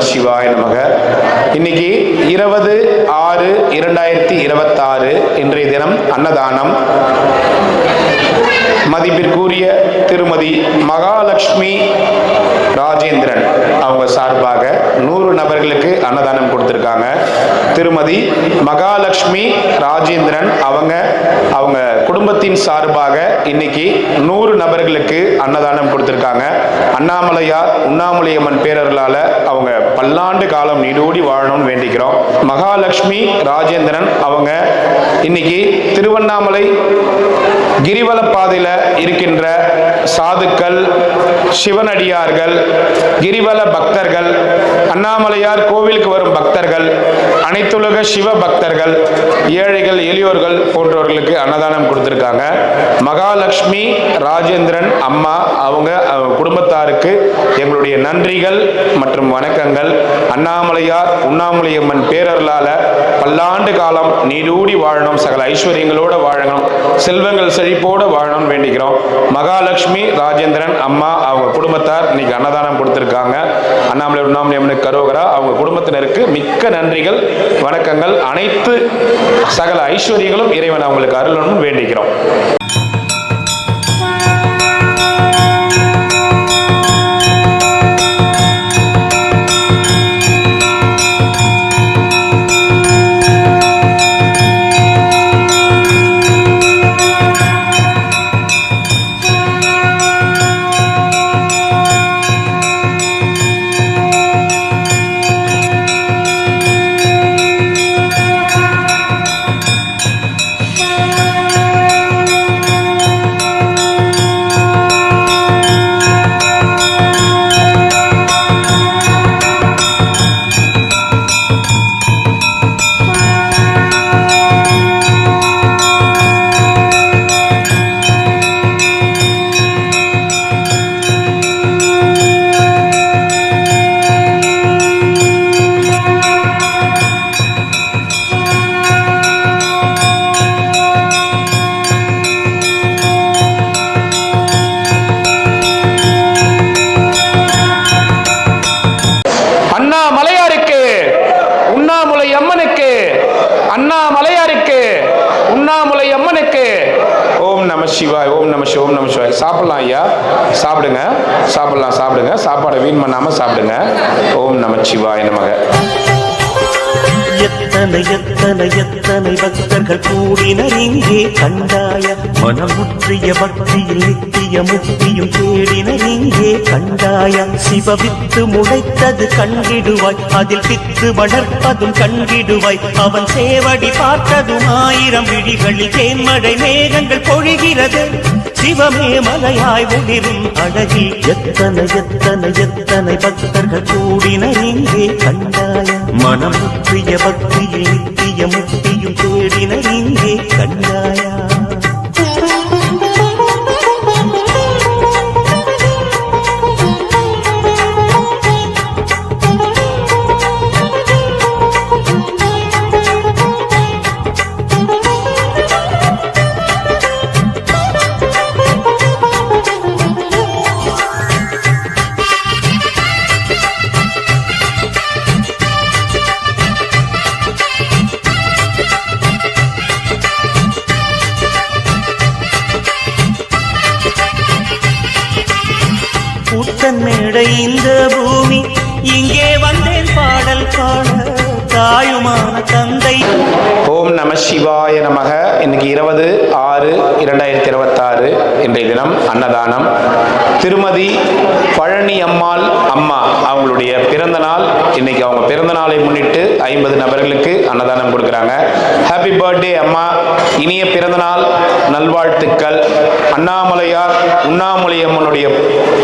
சிவாய நமக. இன்னைக்கு 20/6/2026 இன்றைய தினம் அன்னதானம். மதிப்பிற்குரிய திருமதி மகாலட்சுமி ராஜேந்திரன் அவங்க சார்பாக 100 நபர்களுக்கு அன்னதானம் கொடுத்திருக்காங்க. திருமதி மகாலட்சுமி ராஜேந்திரன் அவங்க குடும்பத்தின் சார்பாக இன்னைக்கு 100 நபர்களுக்கு அன்னதானம் கொடுத்திருக்காங்க. அண்ணாமலையார் உண்ணாமலையம்மன் பேரர்களால அவங்க பல்லாண்டு காலம் நீடூடி வாழணும்னு வேண்டிக்கிறோம். மகாலட்சுமி ராஜேந்திரன் அவங்க இன்னைக்கு திருவண்ணாமலை கிரிவல பாதையில இருக்கின்ற சாதுக்கள், சிவனடியார்கள், கிரிவல பக்தர்கள், அண்ணாமலையார் கோவிலுக்கு வரும் பக்தர்கள், அனைத்துலக சிவ பக்தர்கள், ஏழைகள், எளியோர்கள் போன்றவர்களுக்கு அன்னதானம் கொடுத்திருக்காங்க. மகாலட்சுமி ராஜேந்திரன் அம்மா அவங்க குடும்பத்தாருக்கு எங்களுடைய நன்றிகள் மற்றும் வணக்கங்கள். அண்ணாமலையார் உண்ணாமலையம்மன் பேரர்களால பல்லாண்டு காலம் நீடூடி வாழணும், சகல ஐஸ்வர்யங்களோட வாழணும், செல்வங்கள் செழிப்போட வாழணும்னு வேண்டிக்கிறோம். மகாலட்சுமி ராஜேந்திரன் அம்மா அவங்க குடும்பத்தார் இன்னைக்கு அன்னதானம் கொடுத்திருக்காங்க. அண்ணாமலை உண்ணாமலையம்மனுக்கு கரோகரா. அவங்க குடும்பத்தினருக்கு மிக்க நன்றிகள், வணக்கங்கள். அனைத்து சகல ஐஸ்வர்யங்களும் இறைவன் அவங்களுக்கு அருளணும்னு வேண்டிக்கிறோம். அண்ணாமலையாருக்கு உண்ணாமலையம்மனுக்கு ஓம் நம சிவாய், ஓம் நம சிவாய், ஓம் நம சிவாய். சாப்பிடலாம் ஐயா, சாப்பிடுங்க, சாப்பிடுங்க. சாப்பாடை வீண் பண்ணாம சாப்பிடுங்க. ஓம் நம சிவாய நமக. எத்தனை எத்தனை எத்தனை பக்தர்கள் கூடினர் இங்கே கண்டாய, மனம் முற்றிய பக்தியில் நித்திய முக்தியும் தேடினர் இங்கே கண்டாய. சிவவித்து முளைத்தது கண்டிடுவாய், அதில் பித்து வளர்ப்பதும் கண்டிடுவாய். அவன் சேவடி பார்த்ததும் 1000 விழிகளில் தேன்மழை மேகங்கள் பொழிகிறது. சிவமே மலையாய் ஒளிரும் அழகி. எத்தனை எத்தனை எத்தனை பக்தர்கள் கூடினர் இங்கே கண்டாய, மனம் முற்றிய பக்தியில் நித்திய முக்தியும் தேடினர் இங்கே கண்டாயா. மேடை இந்த பூமி, இங்கே வந்தேன் பாடல் பாட, தாயுமான தந்தை. ஓம் நம சிவாய நமக. இன்னைக்கு 20/6/2026 இன்றைய தினம் அன்னதானம். திருமதி பழனி அம்மாள் அம்மா அவங்களுடைய பிறந்த நாள். இன்னைக்கு அவங்க பிறந்த நாளை முன்னிட்டு 50 நபர்களுக்கு அன்னதானம் கொடுக்குறாங்க. ஹாப்பி பர்த்டே அம்மா, இனிய பிறந்த நாள் நல்வாழ்த்துக்கள். அண்ணாமலையார் உண்ணாமலையம்மனுடைய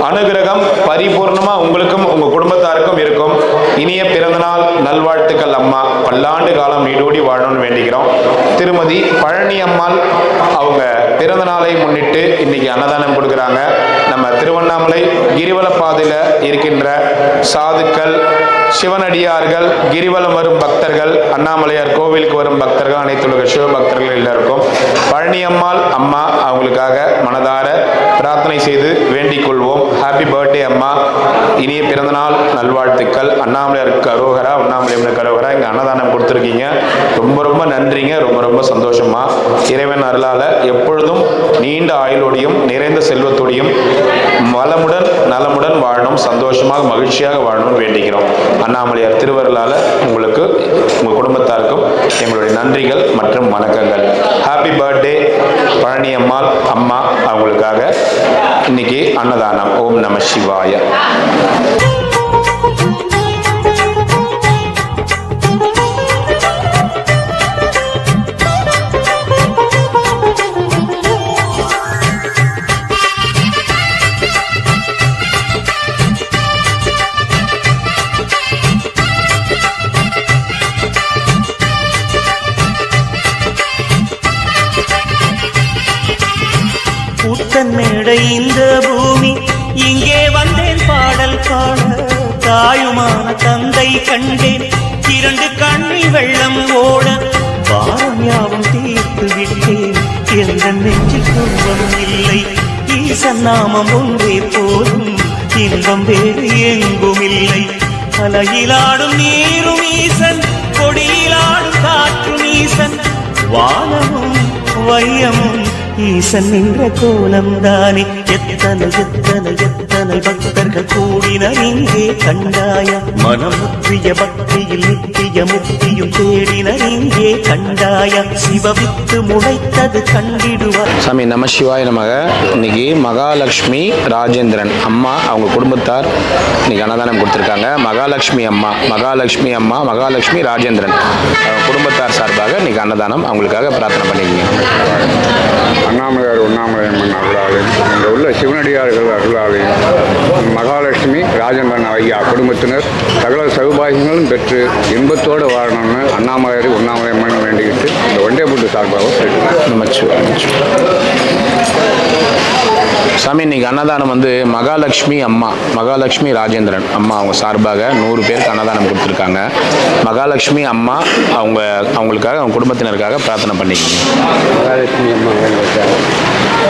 அனுகிரகம் பரிபூர்ணமா உங்களுக்கும் உங்க குடும்பத்தாருக்கும் இருக்கும். இனிய பிறந்த நாள் நல்வாழ்த்துக்கள் அம்மா, பல்லாண்டு காலம் நீடூடி வாழணும்னு வேண்டிக்கிறோம். திருமதி பழனி அம்மாள் அவங்க பிறந்த நாளை முன்னிட்டு இன்னைக்கு அன்னதானம் கொடுக்குறாங்க. நம்ம திருவண்ணாமலை கிரிவல பாதையில இருக்கின்ற சாதுக்கள், சிவனடியார்கள், கிரிவலம் வரும் பக்தர்கள், அண்ணாமலையார் கோவிலுக்கு வரும் பக்தர்கள், அனைத்துலக சிவபக்தர்கள் எல்லாருக்கும் பழனியம்மாள் அம்மா அவங்களுக்காக மனதார பிரார்த்தனை செய்து வேண்டிக் கொள்வோம். ஹாப்பி பர்த்டே அம்மா, இனிய பிறந்தநாள் நல்வாழ்த்துக்கள். அண்ணாமலையாருக்கு அரோகரா, அண்ணாமலையாருக்கு அரோகரா. இங்கே அன்னதானம் கொடுத்துருக்கீங்க, ரொம்ப ரொம்ப நன்றிங்க, ரொம்ப ரொம்ப சந்தோஷமா. இறைவன் அருளால எப்பொழுதும் நீண்ட ஆயுளோடையும் நிறைந்த செல்வத்தோடையும் வளமுடன் நலமுடன் வாழணும், சந்தோஷமாக மகிழ்ச்சியாக வாழணும்னு வேண்டிக்கிறோம். அண்ணாமலையார் திருவருளால உங்களுக்கு உங்கள் குடும்பத்தாருக்கும் எங்களுடைய நன்றிகள் மற்றும் வணக்கங்கள். ஹாப்பி பர்த்டே பழனியம்மாள் அம்மா அவங்களுக்காக இன்னைக்கு அன்னதானம். ஓம் நம சிவாய. மேடை இந்த பூமி இங்கே வந்தேன் பாடல் பாட, தாயுமான தந்தை கண்டேன், 2 கண்ணில் வெள்ளம் ஓட, பாரம் யாவும் தீர்த்து விட்டேன், எந்த நெஞ்சில் துன்பம் இல்லை, ஈசன் நாமம் ஒன்றே போதும், இன்பம் வேறு எங்கும் இல்லை. அலையிலாடும் நீரும் ஈசன், கொடியிலாடும் காற்றும் ஈசன், வானமும் வையமும் ஈசன் நின்ற கோலம் தானே. எத்தனை எத்தனை எத்தனை பக்தர்கள் கூடினர் இங்கே கண்டாய, மனம் முற்றிய பக்தியில் நித்திய முக்தியும் தேடினர் இங்கே கண்டாய, சிவவித்து முளைத்தது கண்டிடுவார். சாமி நம சிவாய நமக. இன்னைக்கு மகாலட்சுமி ராஜேந்திரன் அம்மா அவங்க குடும்பத்தார் இன்னைக்கு அன்னதானம் கொடுத்துருக்காங்க. மகாலட்சுமி அம்மா, மகாலட்சுமி அம்மா, மகாலட்சுமி ராஜேந்திரன் அவங்க குடும்பத்தார் சார்பாக இன்னைக்கு அன்னதானம் அவங்களுக்காக பிரார்த்தனை பண்ணிருக்கீங்க. அண்ணாமலையார் உண்ணாமலையம்மன் அருளாலையும் இங்கே உள்ள சிவனடியார்கள் அருளாலையும் மகாலட்சுமி ராஜேந்திரன் ஐயா குடும்பத்தினர் சகல சௌபாகியங்களும் பெற்று இன்பத்தோடு வாழணும்னு அண்ணாமலையார் உண்ணாமலையம்மன் வேண்டிக்கிட்டு இந்த ஒண்டே புட்டு சார்பாக சாமி இன்னைக்கு அன்னதானம் மகாலட்சுமி அம்மா, மகாலட்சுமி ராஜேந்திரன் அம்மா அவங்க சார்பாக 100 பேருக்கு அன்னதானம் கொடுத்துருக்காங்க. மகாலட்சுமி அம்மா அவங்களுக்காக அவங்க குடும்பத்தினருக்காக பிரார்த்தனை பண்ணிக்கோங்க. மகாலட்சுமி அம்மா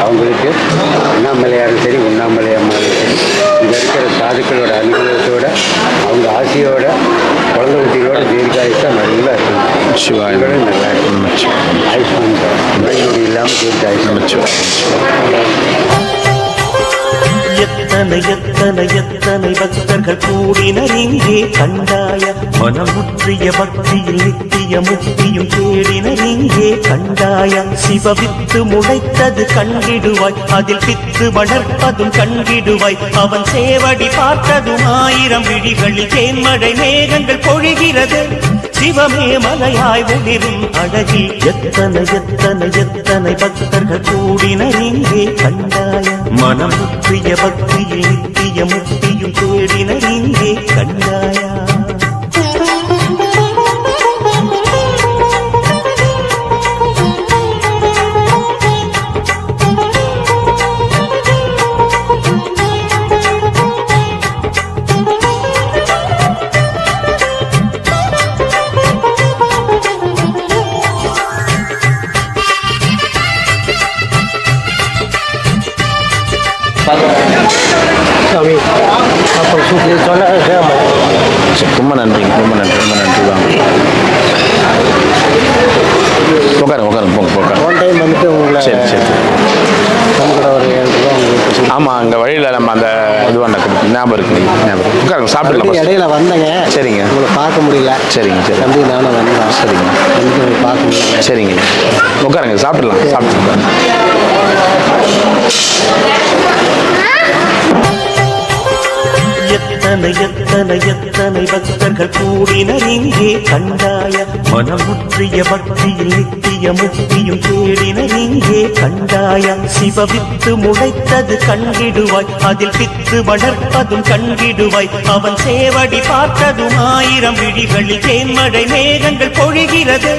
அவங்களுக்கு அண்ணாமலையாரும் சரி உண்ணாமலை அம்மாவும் சரி இங்கே இருக்கிற சாதுக்களோட அனுகிரகத்தோட அவங்க ஆசையோட குழந்தை குட்டிகளோட தீர்காயுஷா நல்லா இருக்கும். சிவாயோட நல்லா இருக்கும். ஆயுஷ்மான் இல்லாமல் தீர்காயுஷம். எத்தனை எத்தனை எத்தனை பக்தர்கள் கூடினர் இங்கே கண்டாய, மனம் முற்றிய பக்தியில் நித்திய முக்தியும் தேடினர் இங்கே கண்டாய, சிவவித்து முளைத்தது கண்டிடுவாய், அதில் பித்து வளர்ப்பதும் கண்டிடுவாய், அவன் சேவடி பார்த்ததும் 1000 விழிகளில் தேன்மழை மேகங்கள் பொழிகிறது, சிவமே மலையாய் ஒளிரும் அழகி. எத்தனை எத்தனை எத்தனை பக்தர்கள் கூடினர் இங்கே கண்டாய, மனம் முற்றிய பக்தியில் நித்திய முக்தியும் தேடினர் இங்கே கண்டாயா. சாமி அப்போ சொன்ன ரொம்ப நன்றி, ரொம்ப நன்றி, ரொம்ப நன்றி. வாங்க உட்காருங்க போங்க உட்காருங்க. ஒன் டைம் வந்துட்டு உங்களை சரி சரி கூட ஒரு 7 ரூபா உங்களுக்கு. ஆமாம், அங்கே வழியில் நம்ம அந்த இதுவான ஞாபகம் இருக்கு, ஞாபகம் உட்காருங்க. சாப்பிடலாம். இடையில வந்தேங்க. சரிங்க. உங்களை பார்க்க முடியல. சரிங்க சரி. தம்பி நானும் வந்தேன். சரிங்க. வந்து பார்க்க முடியல. சரிங்க உட்காருங்க, சாப்பிடலாம். சாப்பிட்டு எத்தனை எத்தனை எத்தனை பக்தர்கள் கூடினர் இங்கே கண்டாய, மனம் முற்றிய பக்தியில் நித்திய முக்தியும் தேடினர் இங்கே கண்டாய, சிவவித்து முளைத்தது கண்டிடுவாய், அதில் பித்து வளர்ப்பதும் கண்டிடுவாய், அவன் சேவடி பார்த்ததும் 1000 விழிகளில் தேன்மழை மேகங்கள் பொழிகிறது,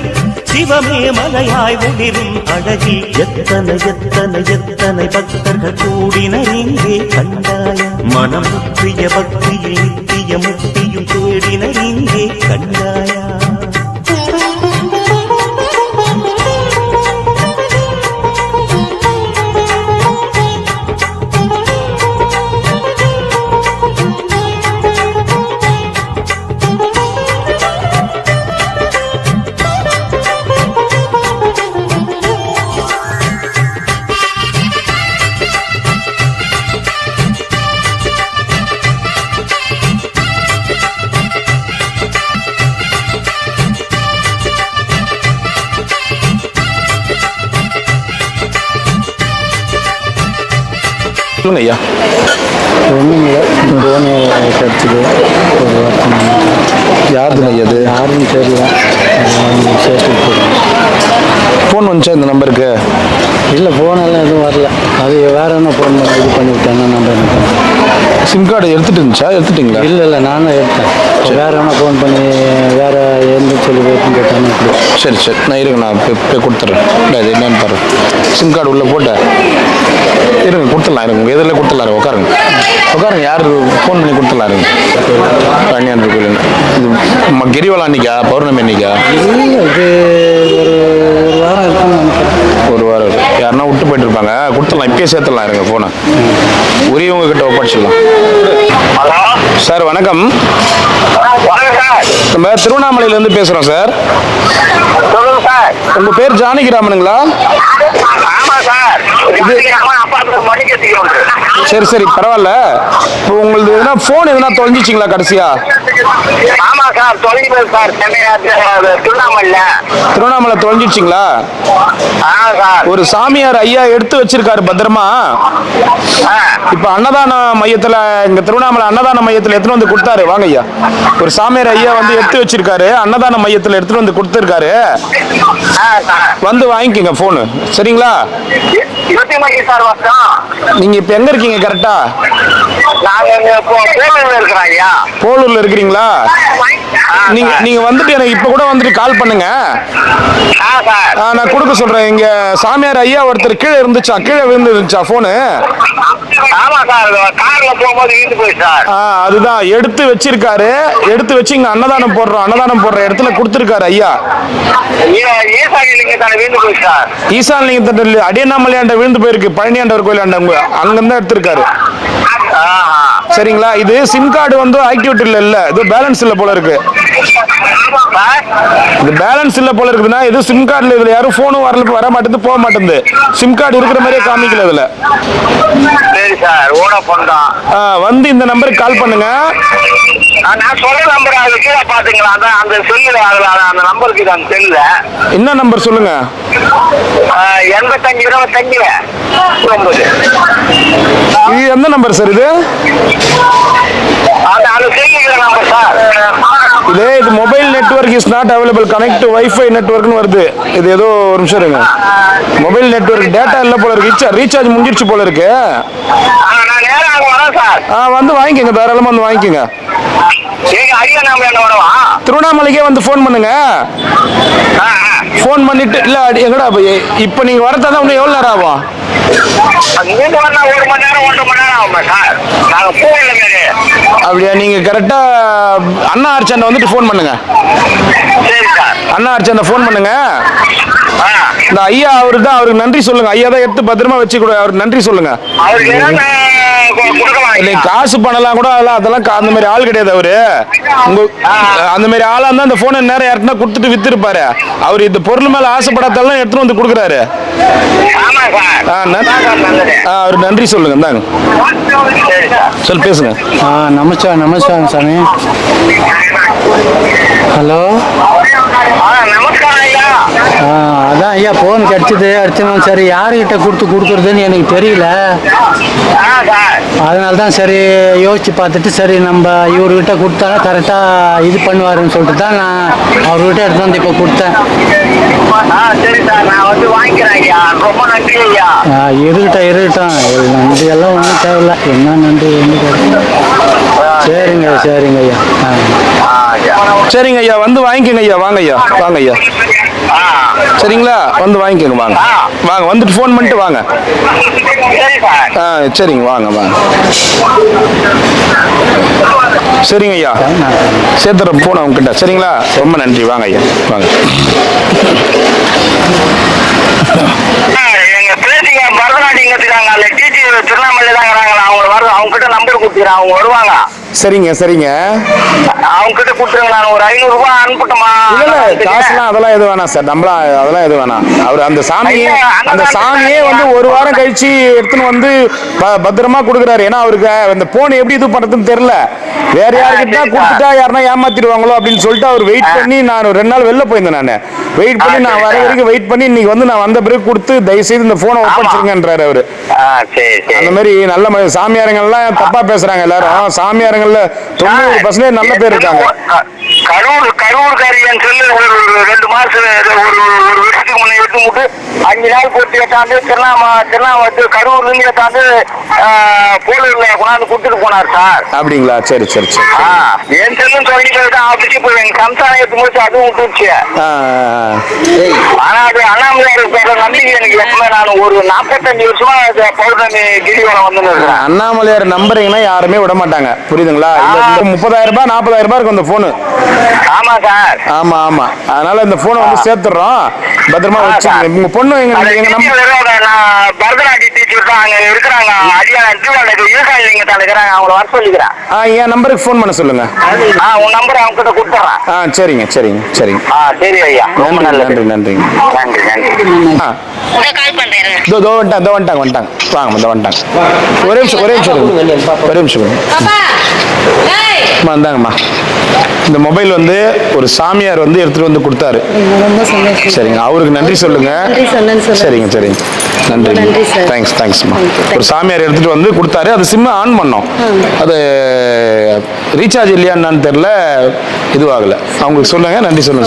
சிவமே மலையாய் ஒளிரும் அழகி. எத்தனை எத்தனை எத்தனை பக்தர்கள் கூடினர் இங்கே கண்டாய, மனம் முற்றிய பக்தியில் நித்திய முக்தியும் தேடினர் சொல்லுங்க ஐயா. ஒன்றும் இல்லை, ஃபோனு கிடச்சிது ஒரு வாரத்துக்கு யாருதுங்க ஐயா அது? யாருன்னு தெரியல, சேர்த்து ஃபோன் வந்துச்சா இந்த நம்பருக்கு? இல்லை, ஃபோனெல்லாம் எதுவும் வரல. அது வேற என்ன ஃபோன் பண்ணி இது பண்ணிவிட்டேன்னா நம்பர் சிம் கார்டு எடுத்துட்டீங்களா? இல்லை நான் தான் எடுத்தேன். வேற என்ன ஃபோன் பண்ணி வேற எந்த சொல்லி போயிட்டுன்னு கேட்டாங்க. சரி நான் இருங்க, நான் இப்போ கொடுத்துட்றேன். இல்லை இது என்னன்னு பாருங்க. சிம் கார்டு உள்ளே போட்டேன். இருங்க கொடுத்துடலாம், இருங்க உங்கள் எதிரில் கொடுத்துடலாம். உட்காருங்க யார் ஃபோன் பண்ணி கொடுத்துடலாம். இருங்க கன்னியாகுமரி கோயில் இது கிரிவலம் அன்னைக்கா, பௌர்ணமி அன்னைக்கா? இல்லை, இது ஒரு வாரம் இருக்குன்னு நினைக்கிறேன். ஒரு வாரம் இருக்கு. யாருன்னா விட்டு போயிட்டு இருப்பாங்க, கொடுத்துடலாம். இப்பயே சேர்த்துடலாம். இருங்க ஃபோனை உரியவங்க கிட்ட ஒப்படைச்சிடலாம். சார் வணக்கம். நம்ம திருவண்ணாமலையிலேருந்து பேசுகிறோம் சார். உங்கள் பேர் ஜானகிராமனுங்களா? சரி பரவாயில்ல. இப்போ உங்களுக்கு எதுனா ஃபோன் எதுனா தொலைஞ்சிச்சிங்களா கடைசியா? ஆமா சார், தொலைஞ்சிது சார். திருவண்ணாமலை தொலைஞ்சிச்சிங்களா? ஒரு சாமியார் ஐயா எடுத்து வச்சிருக்காரு பத்திரமா. இப்ப அன்னதான மையத்துல, இங்க திருவண்ணாமலை அன்னதான மையத்துல எடுத்துட்டு வந்து கொடுத்தாரு. வாங்க ஐயா. ஒரு சாமியார் ஐயா வந்து எடுத்து வச்சிருக்காரு, அன்னதான மையத்துல எடுத்துட்டு வந்து கொடுத்திருக்காரு. வந்து வாங்கிக்கோங்க போனு, சரிங்களா? நீங்க இப்ப எங்க இருக்கீங்க கரெக்டா? போலூர்ல இருக்கிறீங்களா? நீங்க வந்துட்டு எனக்கு இப்ப கூட வந்துட்டு கால் பண்ணுங்க. நான் கொடுக்க சொல்றேன். இங்க சாமியார் ஐயா ஒருத்தர் கீழே இருந்துச்சா, கீழே விழுந்துருந்துச்சா போனு? அதுதான் எடுத்து வச்சிருக்காரு. எடுத்து வச்சு இங்க அன்னதானம் போடுற இடத்துல கொடுத்திருக்காரு ஐயா. ஈசான் லிங்கத்தட்டு அடியண்ணாமலையாண்ட விழுந்து போயிருக்கு, பழனியாண்டவர் கோயிலாண்ட அங்கிருந்து எடுத்திருக்காரு. சரிங்களா? இது சிம் கார்டு வந்து ஆக்டிவேட் இல்ல, இது பேலன்ஸ் இல்ல போல இருக்கு. இது பேலன்ஸ் இல்ல போல இருக்குதுன்னா இது சிம் கார்டுல இதுல யாரும் போனும் வர மாட்டேங்குது, போக மாட்டேங்குது. சிம் கார்டு இருக்கிற மாதிரியே காமிக்கல இதுல. சரி சார், வோடாஃபோன் தான். வந்து இந்த நம்பருக்கு கால் பண்ணுங்க. நான் சொல்ற நம்பர் அது கீழே பாத்தீங்களா? அதான் அந்த செல்லுல, அந்த நம்பருக்கு அந்த செல்லுல. என்ன நம்பர் சொல்லுங்க? 85 25 9. இது எந்த நம்பர் சார் இது? அந்த செல்லுல நம்பர் சார். இது mobile network is not available, connect to WiFi நெட்வொர்க்னு வருது. இது ஏதோ ஒரு நிமிஷம் இருங்க. மொபைல் நெட்வொர்க் டேட்டா இல்ல போல இருக்கு, ரீசார்ஜ் முடிஞ்சிருச்சு போல இருக்கு. நான் நேரா வரேன் சார். வந்து வாங்கிக்கோங்க, தாராளமா வந்து வாங்கிக்கோங்க. திருவண்ணாமலைக்கே வந்து போன் பண்ணுங்க. போன் பண்ணிட்டு இல்ல எங்கடா இப்ப நீங்க வரதான் இன்னும் எவ்வளவு நேரம் ஆகும்? அப்படியா? நீங்க கரெக்டா அண்ணா ஆர்ச்சாண்ட வந்துட்டு போன் பண்ணுங்க. அண்ணா ஆர்ச்சாண்ட போன் பண்ணுங்க. இந்த ஐயா அவரு தான், அவருக்கு நன்றி சொல்லுங்க. ஐயா தான் எடுத்து பத்திரமா வச்சு கூட அவருக்கு நன்றி சொல்லுங்க. காசு பண்ணலாம் கூட அதெல்லாம் அந்த மாதிரி ஆள் கிடையாது அவரு. அந்த மாதிரி ஆளா இருந்தா அந்த போனை நேரம் யாருன்னா கொடுத்துட்டு வித்து இருப்பாரு. அவர் இந்த பொருள் மேல ஆசைப்படாதெல்லாம் எடுத்துட்டு வந்து கொடுக்குறாரு. அவரு நன்றி சொல்லுங்க. இந்தாங்க சொல், பேசுங்க. நமஸ்காரம் சாமி. ஹலோ, அதான் ஐயா ஃபோன் கிடச்சிது, அடிச்சணும். சரி யாருக்கிட்ட கொடுக்குறதுன்னு எனக்கு தெரியல. அதனால தான் சரி யோசிச்சு பார்த்துட்டு, சரி நம்ம இவர்கிட்ட கொடுத்தா கரெக்டாக இது பண்ணுவாருன்னு சொல்லிட்டு தான் நான் அவர்கிட்ட எடுத்து வந்து இப்போ கொடுத்தேன். இருக்கட்டும். நன்றி எல்லாம் ஒன்றும் தேவையில்ல. என்ன நன்றி சரிங்க ஐயா. சரிங்க ஐயா, வந்து வாங்கிக்கோங்க ஐயா. வாங்க ஐயா. சரிங்களா? வந்து வாங்கிக்கோங்க. வாங்க வந்துட்டு ஃபோன் பண்ணிட்டு வாங்க. சரிங்க, வாங்க. சரிங்க ஐயா, சேர்த்துற போன அவங்க கிட்ட. சரிங்களா? ரொம்ப நன்றி. வாங்க ஐயா, வாங்க. பரதநாட்டியம் கத்துக்காங்க, திருவண்ணாமலை தாங்கிறாங்களா, அவங்க கிட்ட நம்பர் கொடுத்துக்கிறேன், அவங்க வருவாங்க. சரிங்க சரிங்க. அவங்க கிட்ட கொடுத்துருங்க. நான் ஒரு 500 ரூபாய் அனுப்பட்டுமா? இல்ல காசுலாம் அதெல்லாம் எதுவும் வேணாம் சார். நம்மளா அதெல்லாம் எதுவும் வேணாம். அவர் அந்த சாமியே வந்து ஒரு வாரம் கழிச்சு எடுத்துன்னு வந்து பத்திரமா கொடுக்குறாரு. ஏன்னா அவருக்கு அந்த போன் எப்படி இது பண்றதுன்னு தெரியல. வேற யாருக்கிட்ட கொடுத்துட்டா யாருன்னா ஏமாத்திடுவாங்களோ அப்படின்னு சொல்லிட்டு அவர் வெயிட் பண்ணி, நான் 2 நாள் வெளில போயிருந்தேன். நான் வெயிட் பண்ணி நான் வர வரைக்கும் வெயிட் பண்ணி இன்னைக்கு வந்து நான் வந்த பிறகு கொடுத்து தயவு செய்து இந்த போனை ஒப்படைச்சிருங்கன்றாரு அவரு. அந்த மாதிரி நல்ல சாமியாரங்கள்லாம் தப்பா பேசுறாங்க எல்லாரும். சாமியாரங்கள்ல 90% நல்ல பேர் இருக்காங்க. கரூர் காரியன்னு சொல்லி ஒரு 2 மாசம் ஒரு வருஷத்துக்கு முன்னே எடுத்து விட்டு 5 நாள் போட்டு ஏற்றாந்து திருநாமத்து கரூர்ல இருந்து ஏற்றாந்து போலூர்ல கொண்டாந்து கொடுத்துட்டு போனார் சார். அப்படிங்களா? சரி சரி சரி. என் செல்லும் சொல்லிட்டு ஆஃபீஸுக்கு போய் எங்க சம்சாரம் எடுத்து முடிச்சு அதுவும் விட்டுருச்சு. ஆனா அது அண்ணாமலையார் பேர்ல நம்பிக்கை எனக்கு எப்பவுமே. நான் ஒரு 45 வருஷமா பௌர்ணமி கிரிவலம் வந்து இருக்கிறேன். அண்ணாமலையார் நம்புறீங்கன்னா யாருமே விட மாட்டாங்க, புரியுதுங்களா? 30,000 ரூபாய் 40,000 ரூபாய் இருக்கும் அந்த போனு. ஆமா சார். ஆமா ஆமா. அதனால இந்த போனை வந்து சேர்த்துறோம், பத்திரமா வச்சுக்கோங்க. உங்க பொண்ணு எங்க பரதநாட்டிய டீச்சர் தான் அங்க இருக்கிறாங்க. அவங்கள வர சொல்லிக்கிறேன். என் நம்பருக்கு ஃபோன் பண்ண சொல்லுங்க. உன் நம்பர் அவங்க கிட்ட கொடுத்துறேன். சரிங்க சரிங்க சரிங்க. சரி ஐயா. நன்றி நன்றி நன்றிங்க. வந்துட்டாங்க. வாங்க வந்துட்டாங்க. ஒரே நிமிஷம் வந்தாங்கம்மா. இந்த மொபைல் வந்து ஒரு சாமியார் வந்து எடுத்துட்டு வந்து கொடுத்தாரு. சரிங்க, அவருக்கு நன்றி சொல்லுங்க. சரிங்க சரிங்க. நன்றி. தேங்க்ஸ்மா. ஒரு சாமியார் எடுத்துட்டு வந்து கொடுத்தாரு. அது சிம் ஆன் பண்ணோம். அது ரீசார்ஜ் இல்லையான்னு தெரியல, இதுவாகல. அவங்களுக்கு சொல்லுங்க, நன்றி சொல்லுங்க.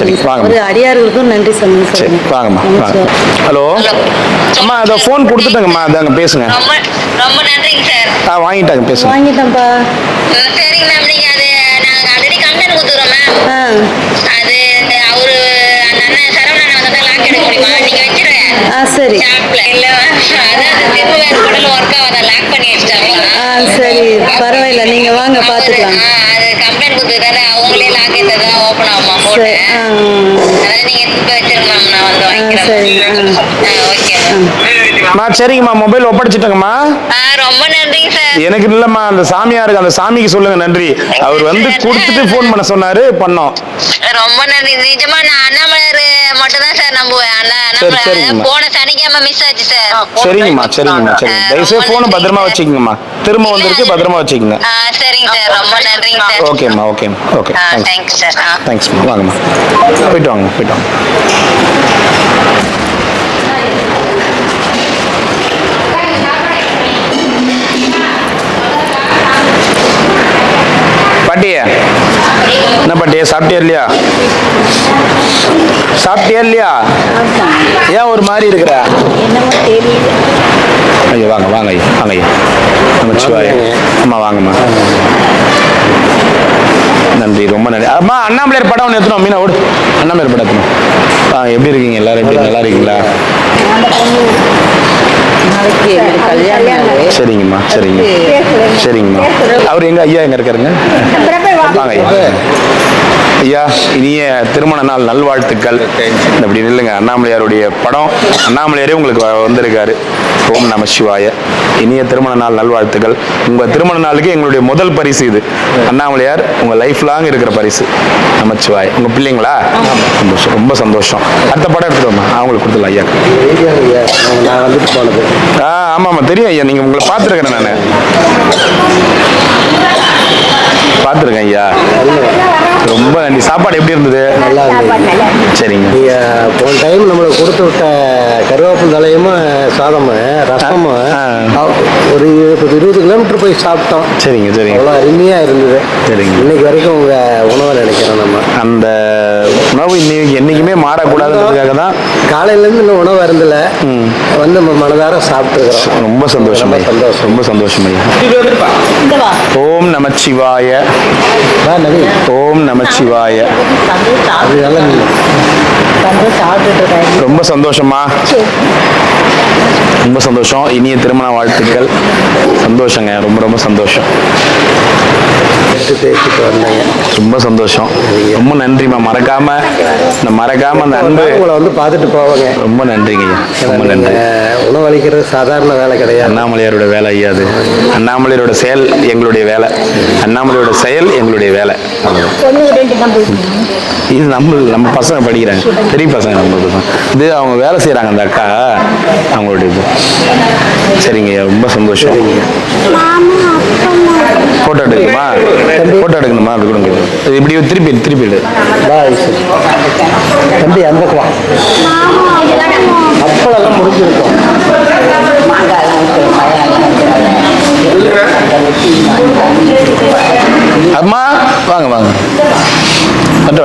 சரி வாங்க. அடியார்களுக்கும் நன்றி சொல்லுங்க. சரி வாங்கம்மா வாங்க. ஹலோ அம்மா, அதை ஃபோன் கொடுத்துட்டேங்கம்மா. அதாங்க பேசுங்க. ரொம்ப நன்றிங்க சார். வாங்கிட்டாங்க, பேசுங்க. வாங்கிட்டேன்ப்பா. சரிங்க மேம். நீங்க அது நாங்க ஆல்ரெடி கம்ப்ளைண்ட் கொடுத்துறோம் மேம். அது அவரு அண்ணன் சரவணன் வந்து லாக் எடுக்க முடியுமா? நீங்க வச்சிருங்க. சரி. ஷாப்ல இல்ல அதாவது திரும்ப வேற போடல ஒர்க் ஆகாத லாக் பண்ணி வச்சிட்டாங்க. சரி பரவாயில்ல, நீங்க வாங்க பாத்துக்கலாம். அது கம்ப்ளைண்ட் கொடுத்துட்டாரு. அவங்களே லாக் எடுத்தா ஓபன் ஆகுமா போட்டு. அதனால நீங்க திரும்ப வச்சிருங்க மேம். நான் வந்து வாங்கிக்கிறேன். ஓகே. சரிங்கம்மா, மொபைல் ஒப்படைச்சிட்டேங்கம்மா. ரொம்ப நன்றிங்க சார். எனக்கு இல்லம்மா, அந்த சாமியாருக்கு, அந்த சாமிக்கு சொல்லுங்க நன்றி. அவர் வந்து கொடுத்துட்டு ஃபோன் பண்ண சொன்னாரு, பண்ணோம். ரொம்ப நன்றி. நிஜமா நான் அண்ணாமலையார் மட்டும் தான் சார் நம்புவேன். போன சனிக்கிழமை மிஸ் ஆச்சு சார். சரிங்கம்மா சரி. தயவுசெய்து போனை பத்திரமா வச்சுக்கோங்கம்மா. திரும்ப வந்திருக்கு, பத்திரமா வச்சுக்கோங்க. சரிங்க சார். ரொம்ப நன்றிங்க சார். ஓகேம்மா. Thanks sir. தேங்க்ஸ்மா. வாங்கம்மா, போயிட்டு வாங்க. பாட்டி, என்ன பாட்டி, சாப்பிட்டியா இல்லையா? ஏன் ஒரு மாதிரி இருக்கிற? ஐயோ வாங்க ஐயா. நமச்சிவாய. அம்மா வாங்கம்மா. நன்றி, ரொம்ப நன்றி. அம்மா, அண்ணாமலையார் படம் ஒன்று எடுத்துனோம். மீனா ஓடு. அண்ணாமலையார் படம் எடுத்துனோம். எப்படி இருக்கீங்க எல்லாரும்? எப்படி நல்லா இருக்கீங்களா? சரிங்கம்மா. சரிங்கம்மா. அவர் ஐயா எங்க இருக்காருங்க? வாங்க ஐயா. இனிய திருமண நாள் நல்வாழ்த்துக்கள். அப்படி இல்லைங்க, அண்ணாமலையாருடைய படம், அண்ணாமலையாரே உங்களுக்கு வந்திருக்காரு. ஓம் நம சிவாய. இனிய திருமண நாள் நல்வாழ்த்துக்கள். உங்க திருமண நாளுக்கு எங்களுடைய முதல் பரிசு இது. அண்ணாமலையார் உங்க லைஃப் லாங் இருக்கிற பரிசு. நமச்சிவாய. உங்க பிள்ளைங்களா? ரொம்ப சந்தோஷம். அடுத்த படம் எடுத்துட்டு அவங்களுக்கு கொடுத்துடலாம் ஐயா. நான் வந்துட்டு போனது. ஆமாம்மா தெரியும் ஐயா. நீங்க உங்களை பார்த்துருக்கேன், நான் பார்த்துருக்கேன் ஐயா. ரொம்ப நன்றி. சாப்பாடு எப்படி இருந்தது? நல்லா இருந்தது. சரிங்க. நீங்கள் போன டைம் நம்மளுக்கு கொடுத்து விட்ட கருவேப்பிலை தலையும் சாதமும் ரசமும் ஒரு 20 கிலோமீட்டர் போய் சாப்பிட்டோம். சரிங்க. அவ்வளோ அருமையாக இருந்தது. சரிங்க. இன்னைக்கு வரைக்கும் உங்கள் உணவை நினைக்கிறோம். நம்ம அந்த உணவு இன்னைக்கு என்றைக்குமே மாறக்கூடாதுன்றதுக்காக தான் காலையிலேருந்து இன்னும் உணவு இருந்தல வந்து நம்ம மனதார சாப்பிட்டுருக்கிறோம். ரொம்ப சந்தோஷம். ரொம்ப சந்தோஷம் ஐயா. ஓம் நமச்சிவாய. ஓம் நமச்சிவாய. ரொம்ப சந்தோஷமா. ரொம்ப சந்தோஷம். இனிய திருமண வாழ்த்துக்கள். சந்தோஷங்க. ரொம்ப சந்தோஷம். விட்டு பேசிட்டு வந்தேங்க. ரொம்ப சந்தோஷம். ரொம்ப நன்றிம்மா. மறக்காம அந்த அன்பு உங்களை வந்து பார்த்துட்டு போவாங்க. ரொம்ப நன்றிங்க ஐயா. ரொம்ப நன்றி. உணவளிக்கிறது சாதாரண வேலை கிடையாது. அண்ணாமலையாரோட வேலை ஐயா அது. அண்ணாமலையோட செயல் எங்களுடைய வேலை. அண்ணாமலையோட செயல் எங்களுடைய வேலை. இது நம்ம பசங்க படிக்கிறாங்க, பெரிய பசங்க. நம்ம பசங்க இது அவங்க வேலை செய்கிறாங்க அந்த அக்கா, அவங்களுடைய இது. சரிங்க ஐயா, ரொம்ப சந்தோஷம். ஃபோட்டோ எடுக்கணுமா? ஃபோட்டோ எடுக்கணுமா? அப்படி கொடுங்க. இப்படி திருப்பி தம்பி அந்த அப்பளெல்லாம் முடிஞ்சிருக்கோம். அம்மா வாங்க வட்ட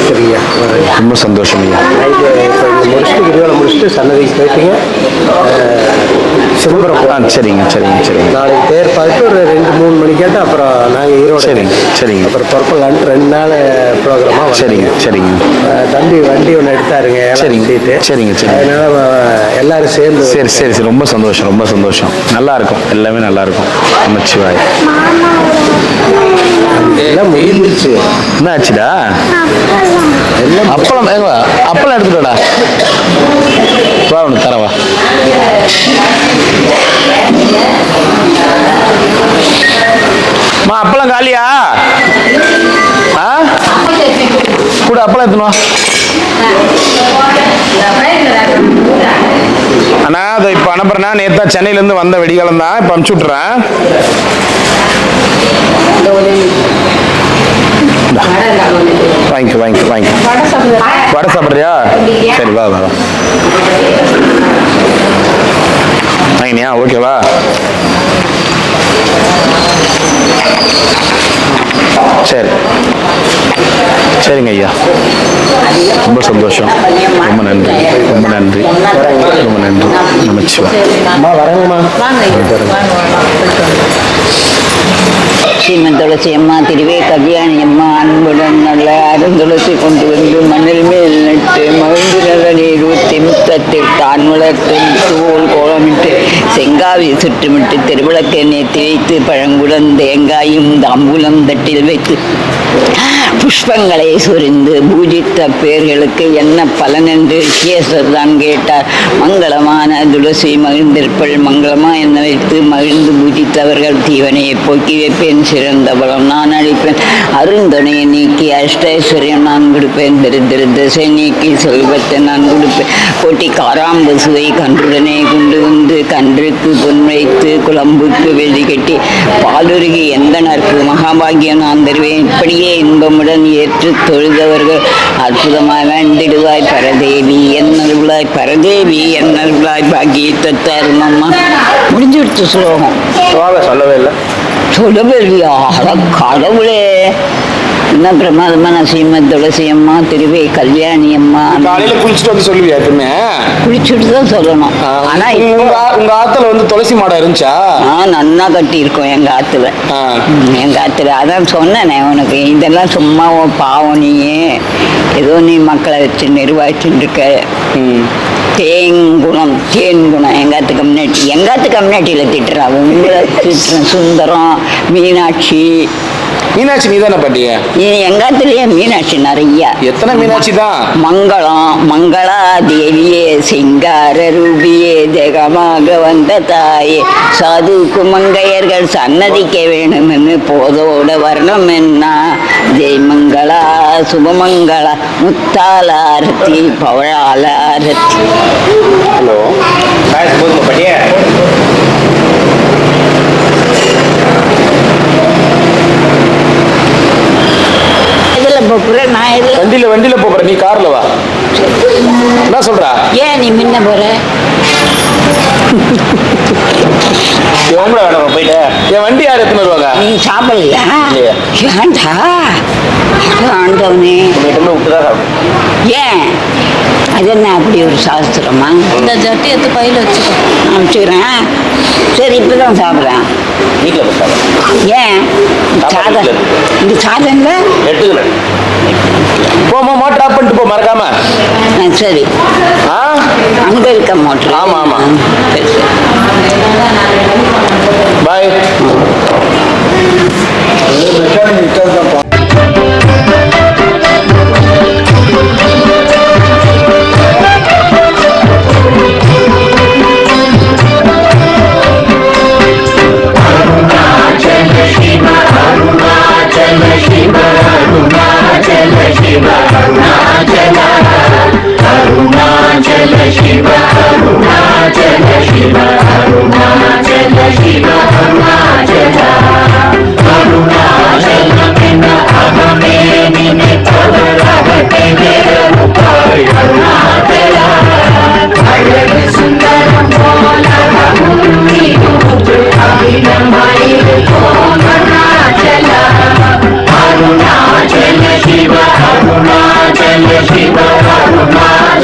சரியா, ரொம்ப சந்தோஷம் ஐயா. முடிச்சுட்டு சன்னதிக்கு போயிட்டீங்க. சிதம்பரம் சரிங்க. நாளைக்கு தேர் பார்த்து ஒரு 2-3 மணிக்காட்ட அப்புறம் நாங்கள் ஈரோடு. சரிங்க. அப்புறம் புறப்படலான்னு 2 நாள் ப்ரோக்ராமாக. சரிங்க. தம்பி வண்டி ஒன்று எடுத்தாருங்க. சரிங்க. அதனால எல்லாரும் சேர்ந்து. சரி. ரொம்ப சந்தோஷம். நல்லா இருக்கும், எல்லாமே நல்லா இருக்கும். நமச்சிவாய். எல்லாம் முடிஞ்சிருச்சு. என்ன ஆச்சுடா? அப்பளம் எடுத்துட்டா. வா, ஒன்று தரவா. அப்பளம் காலியா? கூட அப்பளம் எடுத்துனோம் அண்ணா. அதை இப்போ அனுப்புறேன்னா, நேத்தா சென்னையிலேருந்து வந்த வெடிகாலம் தான், இப்போ அனுப்பிச்சு விட்றேன். வாங்கிக்கோ. வடை சாப்பிட்றியா? சரி, வா. வாங்கினியா? ஓகேவா? சரிங்க ஐயா. ரொம்ப சந்தோஷம். ரொம்ப நன்றி. நமச்சிவாய். அம்மா வரேங்கம்மா. ஸ்ரீமன் துளசி அம்மா, திருவே கல்யாணி அம்மா, அன்புடன் நல்ல அருந்துளசி கொண்டு வந்து மண்ணில் மேல் நட்டு மகிழ்ந்து நல்ல நீர் ஊற்றி முத்தத்தில் தான் வளர்த்தும் தூள் கோலமிட்டு செங்காவி சுற்றுமிட்டு திருவிளக்கு நேர்த்தி வைத்து பழங்குடன் தேங்காயும் தாம்பூலம் தட்டில் வைத்து புஷ்பங்களை சொரிந்து பூஜித்த பேர்களுக்கு என்ன பலன் என்று கேசர் தான் கேட்டார். மங்களமான துளசி மகிழ்ந்திருப்பள் மங்களமா என்ன வைத்து மகிழ்ந்து பூஜித்தவர்கள் தீவனையை போக்கி வைப்பேன், சிறந்த பலம் நான் அளிப்பேன், அருந்தனையை நீக்கி அஷ்டைஸ்வரியம் நான் கொடுப்பேன், திருத்திரு திசை நீக்கி செல்வத்தை நான் கொடுப்பேன், கோட்டி காராம்பு சுவை கன்றுடனே கொண்டு வந்து கன்றுக்கு பொன் வைத்து குழம்புக்கு வெள்ளி கட்டி பாலுருகி எந்தனருக்கு மகாபாகியம் நான் தருவேன். இப்படியே இன்பமுடன் ஏற்று தொழுதவர்கள் அற்புதமாய் வேண்டிடுவாய் பரதேவி என்னருளாய் பாக்கியத்தை தரும் அம்மா. முடிஞ்சிடுச்சு ஸ்லோகம். சொல்லவே இல்லை. சொல்லவே இல்லையா? கடவுளே, என்ன பிரமாதமான ஸ்ரீமத் துளசி அம்மா, திருவே கல்யாணி அம்மா. காலையில குளிச்சுட்டு வந்து சொல்லுவியா? எப்பவுமே குளிச்சுட்டு தான் சொல்லணும். ஆனா உங்க ஆத்துல வந்து துளசி மாடம் இருந்துச்சா? நன்னா கட்டி இருக்கோம் எங்க ஆத்துல. அதான் சொன்னேனே உனக்கு, இதெல்லாம் சும்மா பாவம், நீயே ஏதோ நீ மக்களை வச்சு நிர்வாகிச்சுட்டு இருக்க. தேன்குணம் எங்காத்து கம்யூனிட்டியில் திட்டுறா. உங்களை திட்டுறேன். சுந்தரம், மீனாட்சி நீ தானே பாட்டிய? எங்காத்துலயே மீனாட்சி நிறைய. எத்தனை மீனாட்சி தான்? மங்களா தேவியே, சிங்கார ரூபியே, தேகமாக வந்த தாயே, சாது குமங்கையர்கள் சன்னதிக்க வேணும்னு போதோட வரணும் என்ன. ஜெய்மங்களா, சுபமங்களா, முத்தாலாரத்தி, பவழாலாரத்தி. ஹலோ, பாட்டிய வண்டியில போற. நீ கார்ல வா. என்ன சொல்ற? ஏன் நீ முன்ன போற? போயிட்ட என் வண்டி யார் எத்தனை வருவாங்க? நீ சாப்பிடலையா? இல்லையா. ஏன்டா ஆண்டவனே, விட்டுதான் சாப்பிடும். ஏன் அது என்ன அப்படி ஒரு சாஸ்திரமா? இந்த ஜட்டி எடுத்து பையில வச்சுக்கோ. வச்சுக்கிறேன். சரி, இப்பதான் சாப்பிட்றேன். வீட்டில் போய் சாப்பிடும். ஏன் சாதம் இந்த சாதம்ல எடுத்துக்கிறேன். போமா மோட்டர் ஆஃப் பண்ணிட்டு போ மறக்காம. சரி, ஆ அங்க இருக்க மோட்டர். ஆமா, ஆமா. சரி சரி. பாய். Shiva, Arunachal Shiva, Arunachal